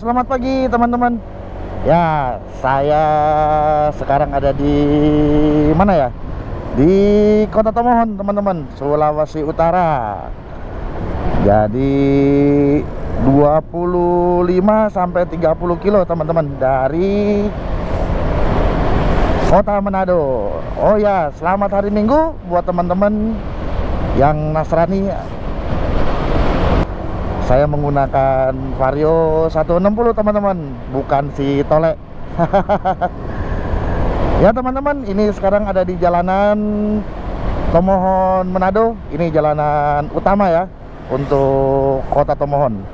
selamat pagi teman-teman. Ya, saya sekarang ada di mana ya? Di Kota Tomohon, teman-teman, Sulawesi Utara. Jadi 25 sampai 30 kilo, teman-teman, dari Kota Manado. Oh ya, selamat hari Minggu buat teman-teman yang Nasrani. Saya menggunakan Vario 160, teman-teman, bukan si Tole. Ya teman-teman, ini sekarang ada di jalanan Tomohon Manado. Ini jalanan utama ya untuk Kota Tomohon.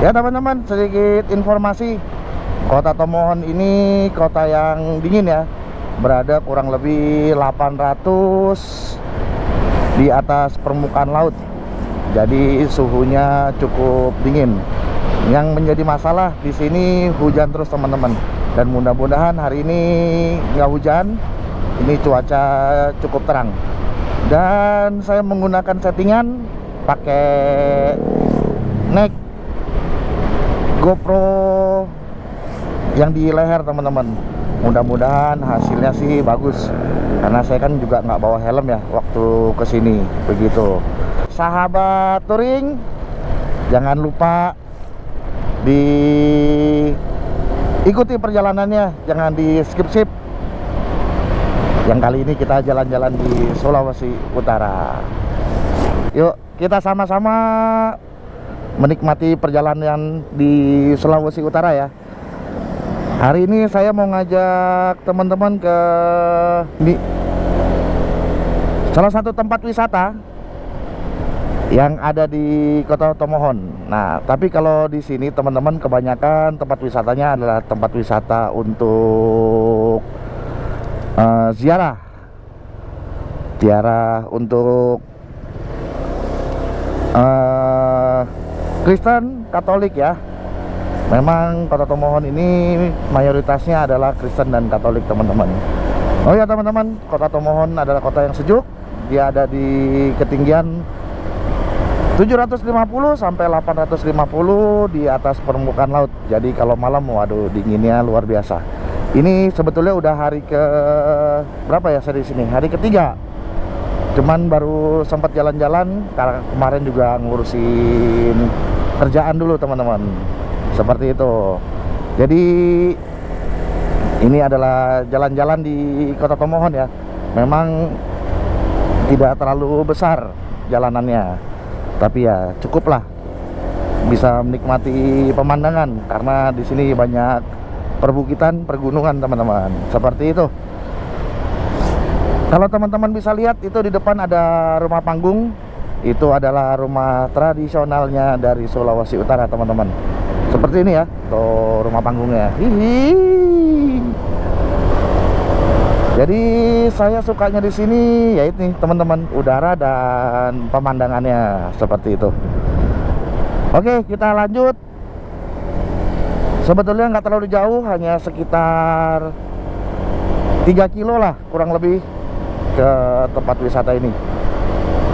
Ya teman-teman, sedikit informasi. Kota Tomohon ini kota yang dingin ya, berada kurang lebih 800 di atas permukaan laut. Jadi suhunya cukup dingin. Yang menjadi masalah di sini hujan terus, teman-teman. Dan mudah-mudahan hari ini nggak hujan. Ini cuaca cukup terang. Dan saya menggunakan settingan pakai neck GoPro yang di leher, teman-teman. Mudah-mudahan hasilnya sih bagus, karena saya kan juga nggak bawa helm ya waktu kesini. Begitu, sahabat touring, jangan lupa diikuti perjalanannya, jangan di skip. Yang kali ini kita jalan-jalan di Sulawesi Utara. Yuk kita sama-sama menikmati perjalanan di Sulawesi Utara ya. Hari ini saya mau ngajak teman-teman ke salah satu tempat wisata yang ada di Kota Tomohon. Nah, tapi kalau di sini teman-teman, kebanyakan tempat wisatanya adalah tempat wisata untuk ziarah untuk Kristen, Katolik ya. Memang Kota Tomohon ini mayoritasnya adalah Kristen dan Katolik, teman-teman. Oh ya teman-teman, Kota Tomohon adalah kota yang sejuk. Dia ada di ketinggian 750 sampai 850 di atas permukaan laut. Jadi kalau malam, waduh, dinginnya luar biasa. Ini sebetulnya udah hari ke berapa ya saya di sini? Hari ketiga. Cuman baru sempat jalan-jalan karena kemarin juga ngurusin kerjaan dulu, teman-teman. Seperti itu. Jadi ini adalah jalan-jalan di Kota Tomohon ya. Memang tidak terlalu besar jalanannya, tapi ya cukuplah bisa menikmati pemandangan, karena di sini banyak perbukitan, pergunungan, teman-teman. Seperti itu. Kalau teman-teman bisa lihat, itu di depan ada rumah panggung. Itu adalah rumah tradisionalnya dari Sulawesi Utara, teman-teman. Seperti ini ya, tuh rumah panggungnya. Hihi. Jadi saya sukanya di sini ya ini, teman-teman, udara dan pemandangannya seperti itu. Oke, kita lanjut. Sebetulnya nggak terlalu jauh, hanya sekitar 3 kilo lah kurang lebih ke tempat wisata ini.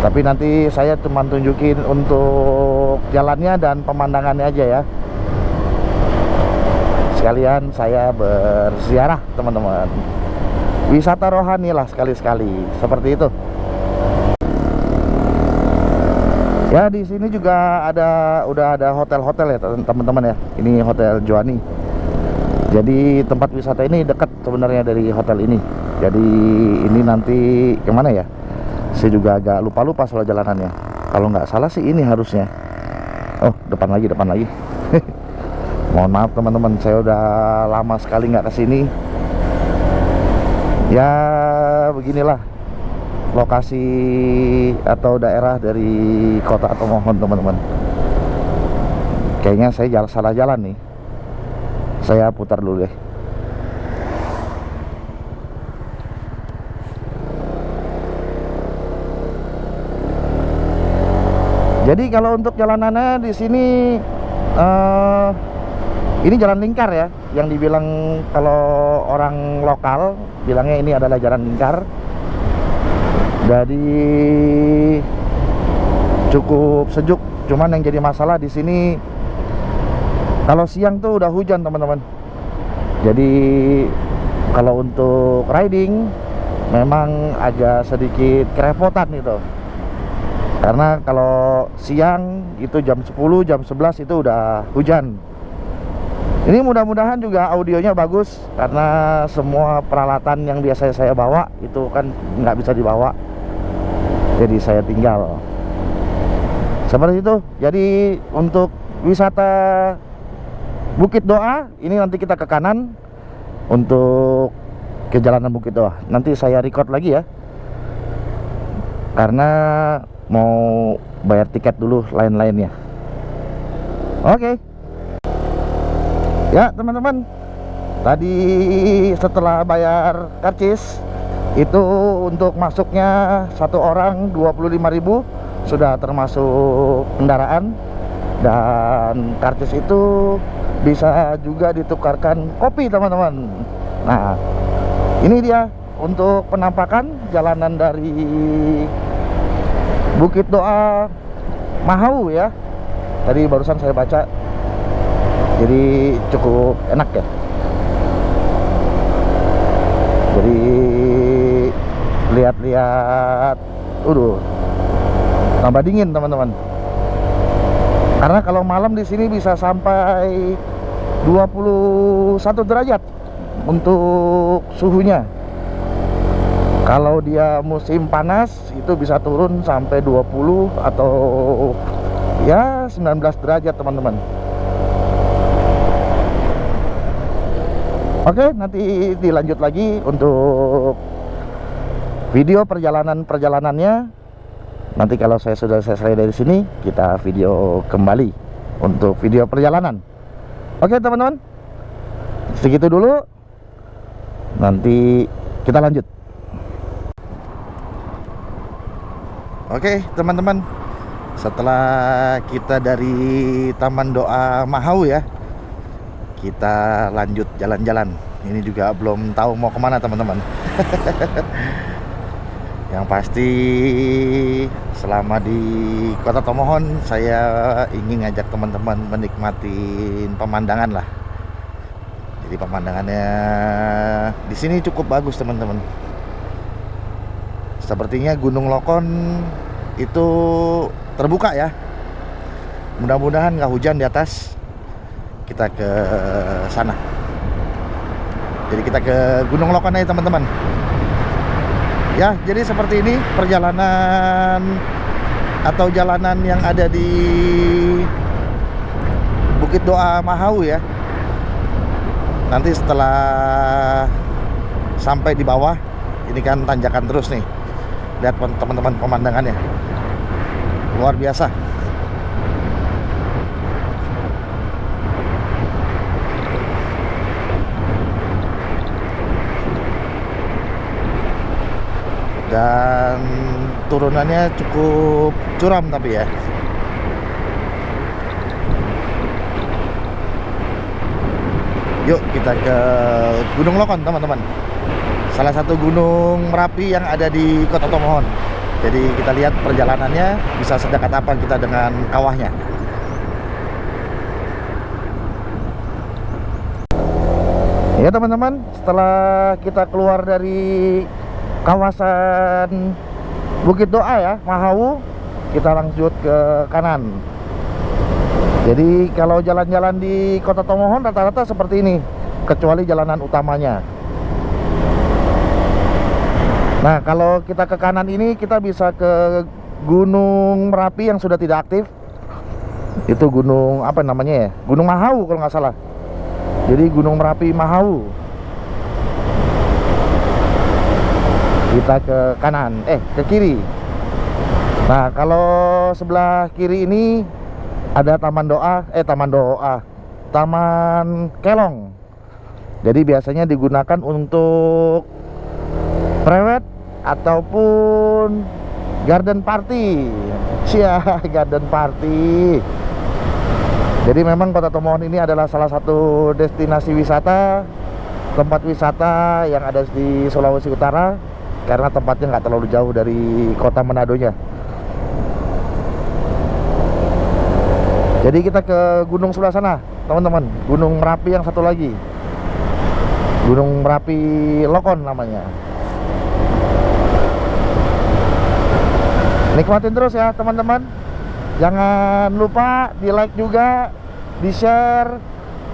Tapi nanti saya cuma tunjukin untuk jalannya dan pemandangannya aja ya. Sekalian saya berziarah, teman-teman. Wisata rohani lah sekali-sekali, seperti itu. Ya, di sini juga udah ada hotel-hotel ya, teman-teman ya. Ini Hotel Joani. Jadi tempat wisata ini dekat sebenarnya dari hotel ini. Jadi ini nanti kemana ya? Saya juga agak lupa soal jalanannya. Kalau nggak salah sih ini harusnya. Oh, depan lagi. Mohon maaf teman-teman, saya udah lama sekali nggak kesini. Ya beginilah lokasi atau daerah dari Kota Tomohon, teman-teman. Kayaknya saya salah jalan nih. Saya putar dulu deh. Jadi kalau untuk jalanannya di sini ini jalan lingkar ya, yang dibilang kalau orang lokal bilangnya ini adalah jalan lingkar. Jadi cukup sejuk. Cuman yang jadi masalah di sini kalau siang tuh udah hujan teman-teman. Jadi kalau untuk riding memang agak sedikit kerepotan gitu. Karena kalau siang itu jam 10, jam 11 itu udah hujan. Ini mudah-mudahan juga audionya bagus, karena semua peralatan yang biasa saya bawa itu kan nggak bisa dibawa, jadi saya tinggal seperti itu. Jadi untuk wisata Bukit Doa ini nanti kita ke kanan untuk ke jalanan Bukit Doa. Nanti saya record lagi ya, karena mau bayar tiket dulu lain-lainnya. Oke. Ya teman-teman, tadi setelah bayar karcis itu untuk masuknya satu orang 25.000 sudah termasuk kendaraan, dan karcis itu bisa juga ditukarkan kopi teman-teman. Nah ini dia untuk penampakan jalanan dari Bukit Doa Mahau ya. Tadi barusan saya baca, jadi cukup enak ya. Jadi lihat-lihat, tambah dingin teman-teman. Karena kalau malam di sini bisa sampai 21 derajat untuk suhunya. Kalau dia musim panas itu bisa turun sampai 20 atau ya 19 derajat teman-teman. Oke, nanti dilanjut lagi untuk video perjalanannya. Nanti kalau saya sudah selesai dari sini, kita video kembali untuk video perjalanan. Oke teman-teman, segitu dulu. Nanti kita lanjut. Oke teman-teman, setelah kita dari Taman Doa Mahau ya, kita lanjut jalan-jalan. Ini juga belum tahu mau kemana teman-teman. Yang pasti selama di Kota Tomohon saya ingin ngajak teman-teman menikmati pemandangan lah. Jadi pemandangannya di sini cukup bagus teman-teman. Sepertinya Gunung Lokon itu terbuka ya. Mudah-mudahan nggak hujan di atas. Kita ke sana. Jadi kita ke Gunung Lokon aja teman-teman. Ya, jadi seperti ini perjalanan atau jalanan yang ada di Bukit Doa Mahau ya. Nanti setelah sampai di bawah, ini kan tanjakan terus nih. Lihat teman-teman pemandangannya, luar biasa. Dan turunannya cukup curam tapi ya. Yuk kita ke Gunung Lokon teman-teman. Salah satu gunung Merapi yang ada di Kota Tomohon. Jadi kita lihat perjalanannya bisa sedekat apa kita dengan kawahnya. Ya teman-teman, setelah kita keluar dari kawasan Bukit Doa ya, Mahau, kita lanjut ke kanan. Jadi kalau jalan-jalan di Kota Tomohon rata-rata seperti ini, kecuali jalanan utamanya. Nah kalau kita ke kanan ini kita bisa ke Gunung Merapi yang sudah tidak aktif. Itu gunung apa namanya ya, Gunung Mahau kalau nggak salah. Jadi Gunung Merapi Mahau. Kita ke kanan, ke kiri. Nah kalau sebelah kiri ini ada Taman Kelong. Jadi biasanya digunakan untuk prewed ataupun garden party. Garden party. Jadi memang Kota Tomohon ini adalah salah satu destinasi wisata, tempat wisata yang ada di Sulawesi Utara, karena tempatnya nggak terlalu jauh dari kota Manadonya. Jadi kita ke gunung sebelah sana teman-teman, Gunung Merapi yang satu lagi, Gunung Merapi Lokon namanya. Nikmatin terus ya teman-teman. Jangan lupa di like juga, di share,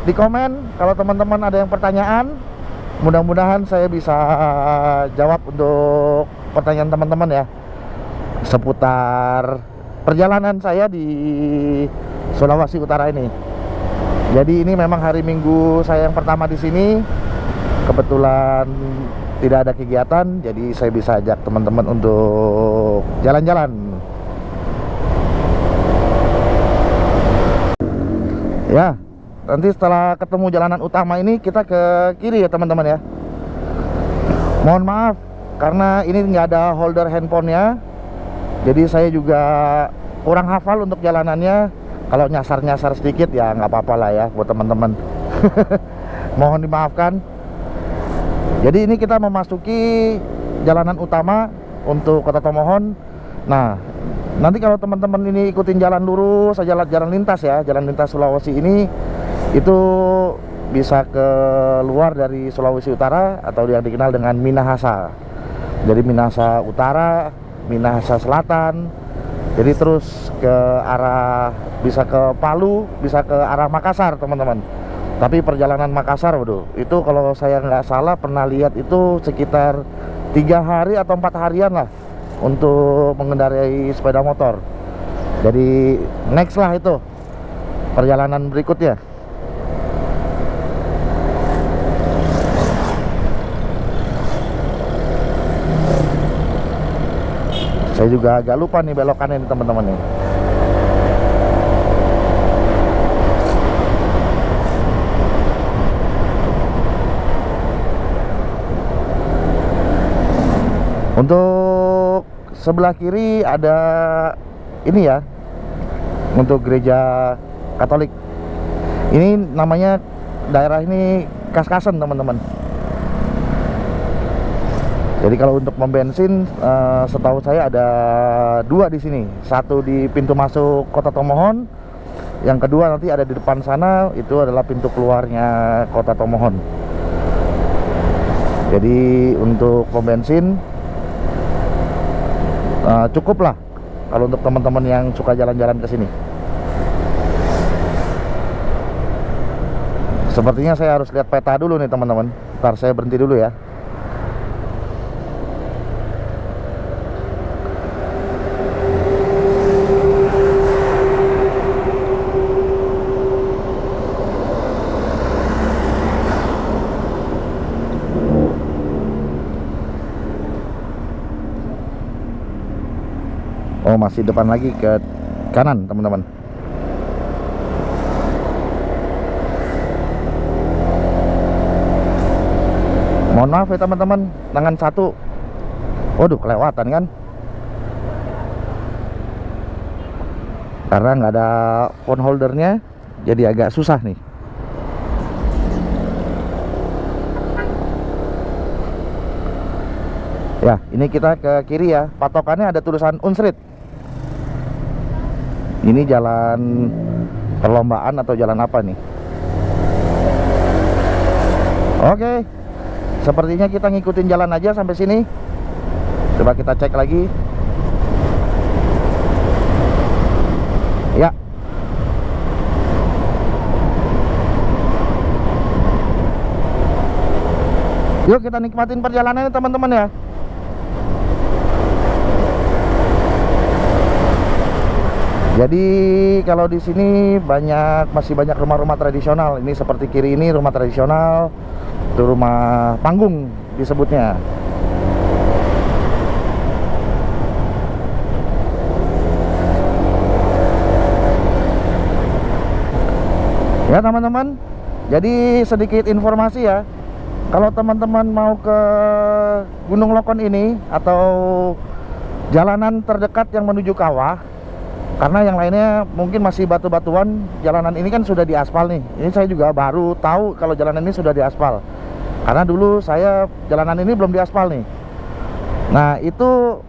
di komen kalau teman-teman ada yang pertanyaan. Mudah-mudahan saya bisa jawab untuk pertanyaan teman-teman ya, seputar perjalanan saya di Sulawesi Utara ini. Jadi ini memang hari Minggu saya yang pertama di sini. Kebetulan tidak ada kegiatan, jadi saya bisa ajak teman-teman untuk jalan-jalan. Ya, nanti setelah ketemu jalanan utama ini kita ke kiri ya teman-teman ya. Mohon maaf karena ini nggak ada holder handphonenya, jadi saya juga kurang hafal untuk jalanannya. Kalau nyasar-nyasar sedikit ya nggak apa-apa lah ya buat teman-teman. Mohon dimaafkan. Jadi ini kita memasuki jalanan utama untuk Kota Tomohon. Nah, nanti kalau teman-teman ini ikutin jalan lurus saja, jalan lintas ya, jalan lintas Sulawesi ini, itu bisa keluar dari Sulawesi Utara atau yang dikenal dengan Minahasa. Jadi Minahasa Utara, Minahasa Selatan, jadi terus ke arah, bisa ke Palu, bisa ke arah Makassar teman-teman. Tapi perjalanan Makassar, waduh, itu kalau saya nggak salah pernah lihat itu sekitar 3 hari atau 4 harian lah untuk mengendarai sepeda motor. Jadi next lah itu perjalanan berikutnya. Saya juga agak lupa nih belokannya nih teman-teman nih. Untuk sebelah kiri ada ini ya, untuk gereja Katolik. Ini namanya, daerah ini Kas-Kasen teman-teman. Jadi kalau untuk pom bensin, setahu saya ada 2 di sini. Satu di pintu masuk Kota Tomohon, yang kedua nanti ada di depan sana, itu adalah pintu keluarnya Kota Tomohon. Jadi untuk pom bensin cukup lah kalau untuk teman-teman yang suka jalan-jalan ke sini. Sepertinya saya harus lihat peta dulu nih teman-teman. Ntar saya berhenti dulu ya. Oh, masih depan lagi ke kanan teman-teman. Mohon maaf ya teman-teman, tangan satu. Waduh, kelewatan kan? Karena nggak ada phone holdernya, jadi agak susah nih. Ya, ini kita ke kiri ya. Patokannya ada tulisan Unsrit. Ini jalan perlombaan atau jalan apa nih? Oke, sepertinya kita ngikutin jalan aja sampai sini. Coba kita cek lagi. Ya. Yuk kita nikmatin perjalanannya teman-teman ya. Jadi kalau di sini masih banyak rumah-rumah tradisional. Ini seperti kiri ini rumah tradisional, itu rumah panggung disebutnya. Ya teman-teman, jadi sedikit informasi ya. Kalau teman-teman mau ke Gunung Lokon ini atau jalanan terdekat yang menuju kawah, karena yang lainnya mungkin masih batu-batuan, jalanan ini kan sudah diaspal nih. Ini saya juga baru tahu kalau jalanan ini sudah diaspal, karena dulu saya jalanan ini belum diaspal nih. Nah itu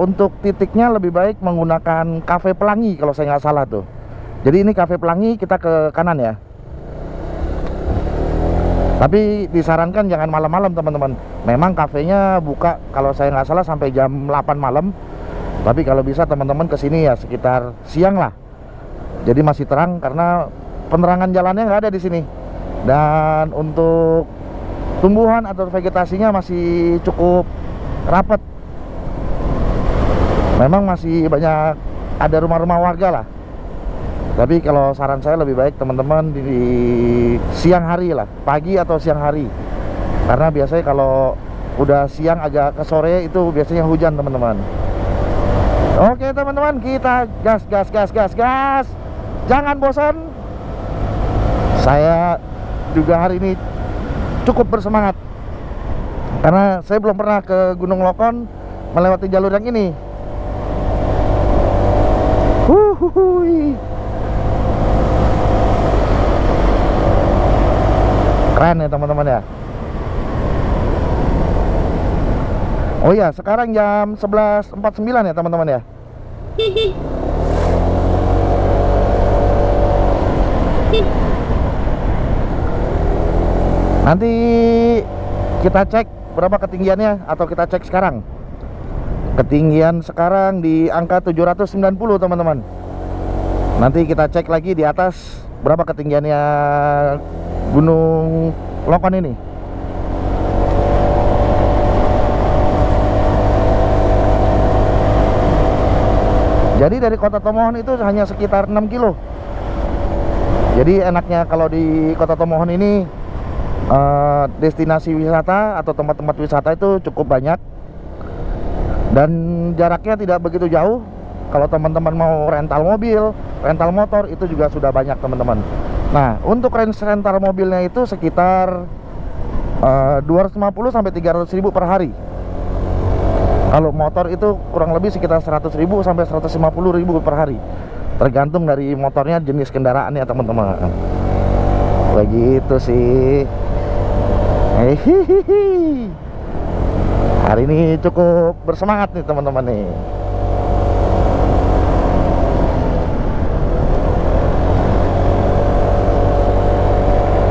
untuk titiknya lebih baik menggunakan Cafe Pelangi kalau saya nggak salah tuh. Jadi ini Cafe Pelangi, kita ke kanan ya. Tapi disarankan jangan malam-malam teman-teman. Memang kafenya buka kalau saya nggak salah sampai jam 8 malam. Tapi kalau bisa teman-teman kesini ya sekitar siang lah. Jadi masih terang karena penerangan jalannya nggak ada di sini. Dan untuk tumbuhan atau vegetasinya masih cukup rapat. Memang masih banyak ada rumah-rumah warga lah. Tapi kalau saran saya lebih baik teman-teman di siang hari lah, pagi atau siang hari. Karena biasanya kalau udah siang agak ke sore itu biasanya hujan teman-teman. Oke teman-teman, kita gas. Jangan bosan. Saya juga hari ini cukup bersemangat. Karena saya belum pernah ke Gunung Lokon melewati jalur yang ini. Keren ya teman-teman ya. Oh ya, sekarang jam 11.49 ya teman-teman ya. Nanti kita cek berapa ketinggiannya, atau kita cek sekarang. Ketinggian sekarang di angka 790 teman-teman. Nanti kita cek lagi di atas berapa ketinggiannya Gunung Lokon ini. Jadi dari Kota Tomohon itu hanya sekitar 6 kilo. Jadi enaknya kalau di Kota Tomohon ini destinasi wisata atau tempat-tempat wisata itu cukup banyak. Dan jaraknya tidak begitu jauh. Kalau teman-teman mau rental mobil, rental motor, itu juga sudah banyak teman-teman. Nah, untuk rental mobilnya itu sekitar 250 sampai 300 ribu per hari. Kalau motor itu kurang lebih sekitar 100 ribu sampai 150 ribu per hari. Tergantung dari motornya, jenis kendaraannya teman-teman. Begitu sih. Hehehe. Hari ini cukup bersemangat nih teman-teman nih.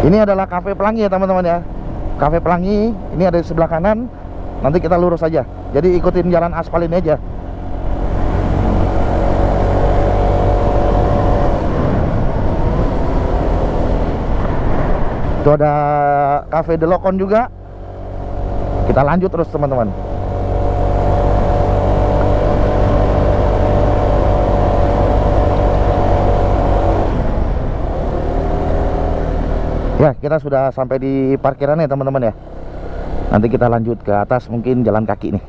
Ini adalah Cafe Pelangi ya teman-teman ya. Cafe Pelangi ini ada di sebelah kanan. Nanti kita lurus aja. Jadi ikutin jalan aspal ini aja. Itu ada Cafe De Lokon juga. Kita lanjut terus teman-teman. Ya, kita sudah sampai di parkirannya teman-teman ya. Nanti kita lanjut ke atas, mungkin jalan kaki nih.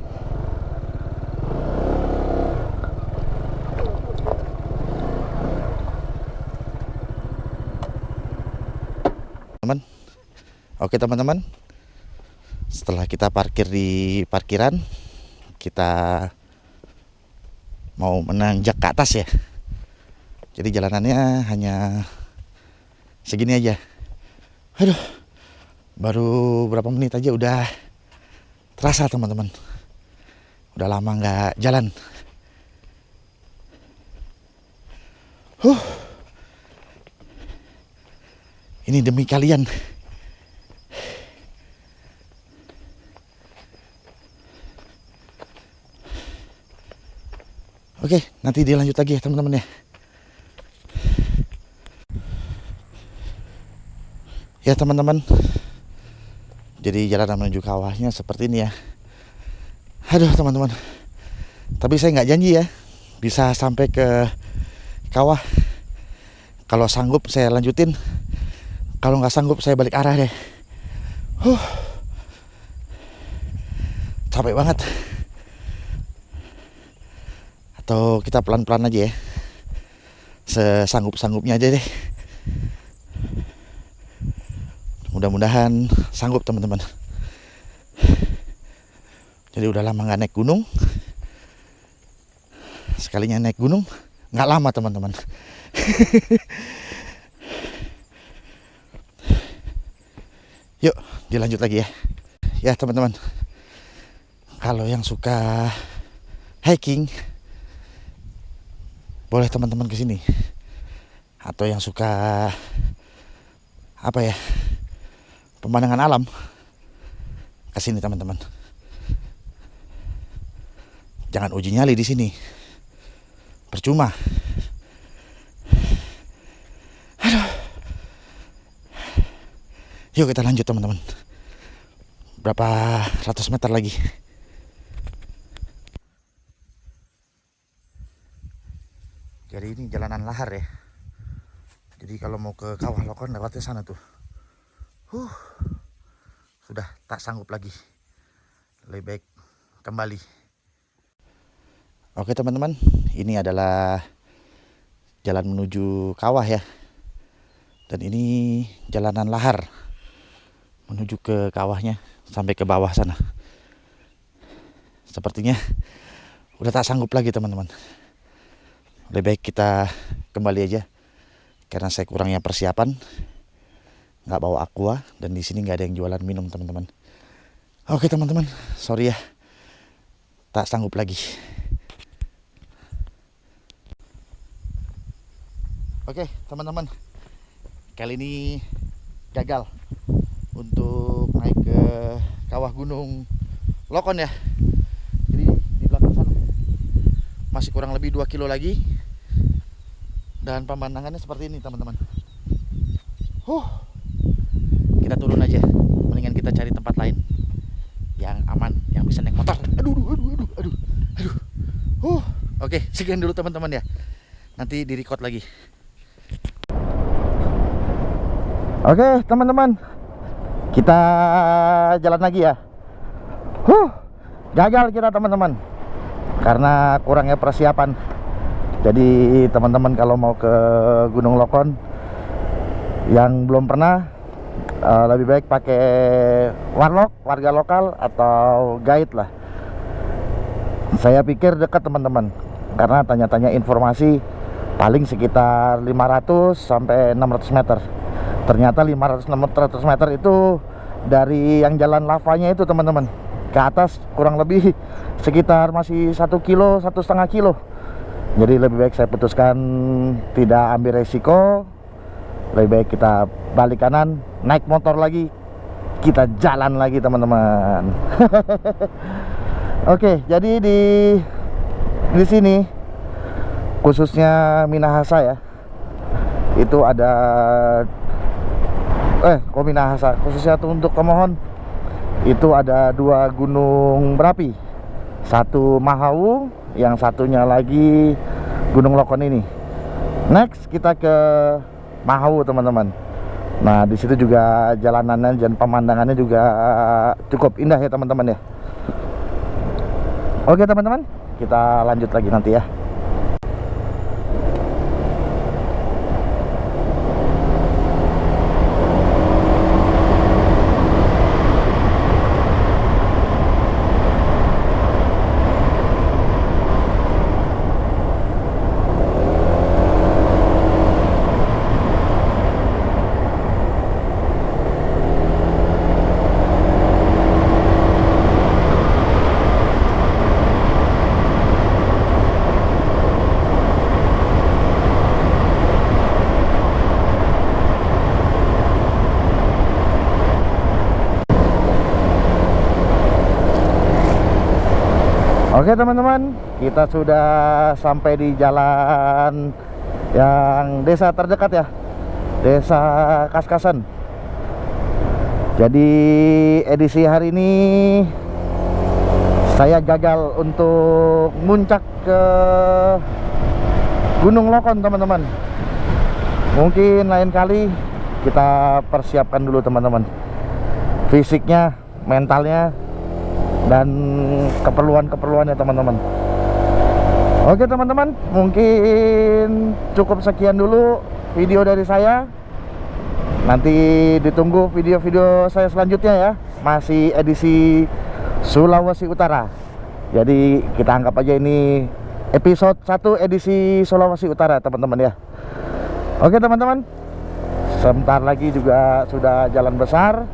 Teman. Oke teman-teman. Setelah kita parkir di parkiran, kita mau menanjak ke atas ya. Jadi jalanannya hanya segini aja. Aduh, baru berapa menit aja udah terasa teman-teman. Udah lama nggak jalan. Ini demi kalian. Oke, nanti dilanjut lagi ya teman-teman ya. Ya teman-teman, jadi jalan menuju kawahnya seperti ini ya. Aduh teman-teman, tapi saya nggak janji ya bisa sampai ke kawah. Kalau sanggup saya lanjutin, kalau nggak sanggup saya balik arah deh. Capek banget. Atau kita pelan-pelan aja ya, sesanggup-sanggupnya aja deh. Mudah-mudahan sanggup teman-teman. Jadi udah lama nggak naik gunung. Sekalinya naik gunung nggak lama teman-teman. Yuk dilanjut lagi ya. Ya teman-teman, kalau yang suka hiking boleh teman-teman kesini. atau yang suka apa ya, pemandangan alam, kesini teman-teman. Jangan uji nyali di sini, percuma. Aduh. Yuk kita lanjut teman-teman. Berapa ratus meter lagi. Jadi ini jalanan lahar ya. Jadi kalau mau ke Kawah Lokon lewatnya sana tuh. Sudah tak sanggup lagi. Lebih baik kembali. Oke teman-teman, ini adalah jalan menuju Kawah ya. Dan ini jalanan lahar menuju ke kawahnya sampai ke bawah sana. Sepertinya udah tak sanggup lagi teman-teman. Lebih baik kita kembali aja karena saya kurangnya persiapan, nggak bawa aqua dan di sini nggak ada yang jualan minum teman-teman. Oke teman-teman, sorry ya, tak sanggup lagi. Oke teman-teman, kali ini gagal untuk naik ke kawah Gunung Lokon ya. Jadi di belakang sana masih kurang lebih 2 kilo lagi. Dan pemandangannya seperti ini teman-teman. Kita turun aja. Mendingan kita cari tempat lain yang aman, yang bisa naik motor. Aduh. Oke, sekian dulu teman-teman ya. Nanti di record lagi. Oke teman-teman, kita jalan lagi ya. Gagal kita teman-teman karena kurangnya persiapan. Jadi teman-teman kalau mau ke Gunung Lokon yang belum pernah, lebih baik pakai warlock, warga lokal atau guide lah. Saya pikir dekat teman-teman, karena tanya-tanya informasi paling sekitar 500 sampai 600 meter. Ternyata 500-600 meter itu dari yang jalan lavanya itu teman-teman, ke atas kurang lebih sekitar masih 1 kilo, 1,5 kilo. Jadi lebih baik saya putuskan tidak ambil resiko. Lebih baik kita balik kanan, naik motor lagi, kita jalan lagi teman-teman. Oke, jadi di sini khususnya Minahasa ya, itu ada Minahasa khususnya untuk Kemohon itu ada 2 gunung berapi, satu Mahawu, yang satunya lagi Gunung Lokon ini. Next kita ke Mahawu teman-teman. Nah di situ juga jalanannya dan pemandangannya juga cukup indah ya teman-teman ya. Oke teman-teman, kita lanjut lagi nanti ya. Oke teman-teman, kita sudah sampai di jalan yang desa terdekat ya, Desa Kaskasan. Jadi edisi hari ini saya gagal untuk muncak ke Gunung Lokon teman-teman. Mungkin lain kali kita persiapkan dulu teman-teman, fisiknya, mentalnya, dan keperluan-keperluannya teman-teman. Oke teman-teman, mungkin cukup sekian dulu video dari saya. Nanti ditunggu video-video saya selanjutnya ya, masih edisi Sulawesi Utara. Jadi kita anggap aja ini episode 1 edisi Sulawesi Utara teman-teman ya. Oke teman-teman, sebentar lagi juga sudah jalan besar,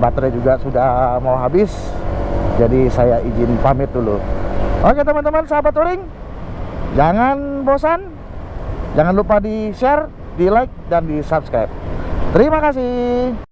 baterai juga sudah mau habis. Jadi saya izin pamit dulu. Oke teman-teman, sahabat touring, jangan bosan Jangan lupa di share, di like, dan di subscribe. Terima kasih.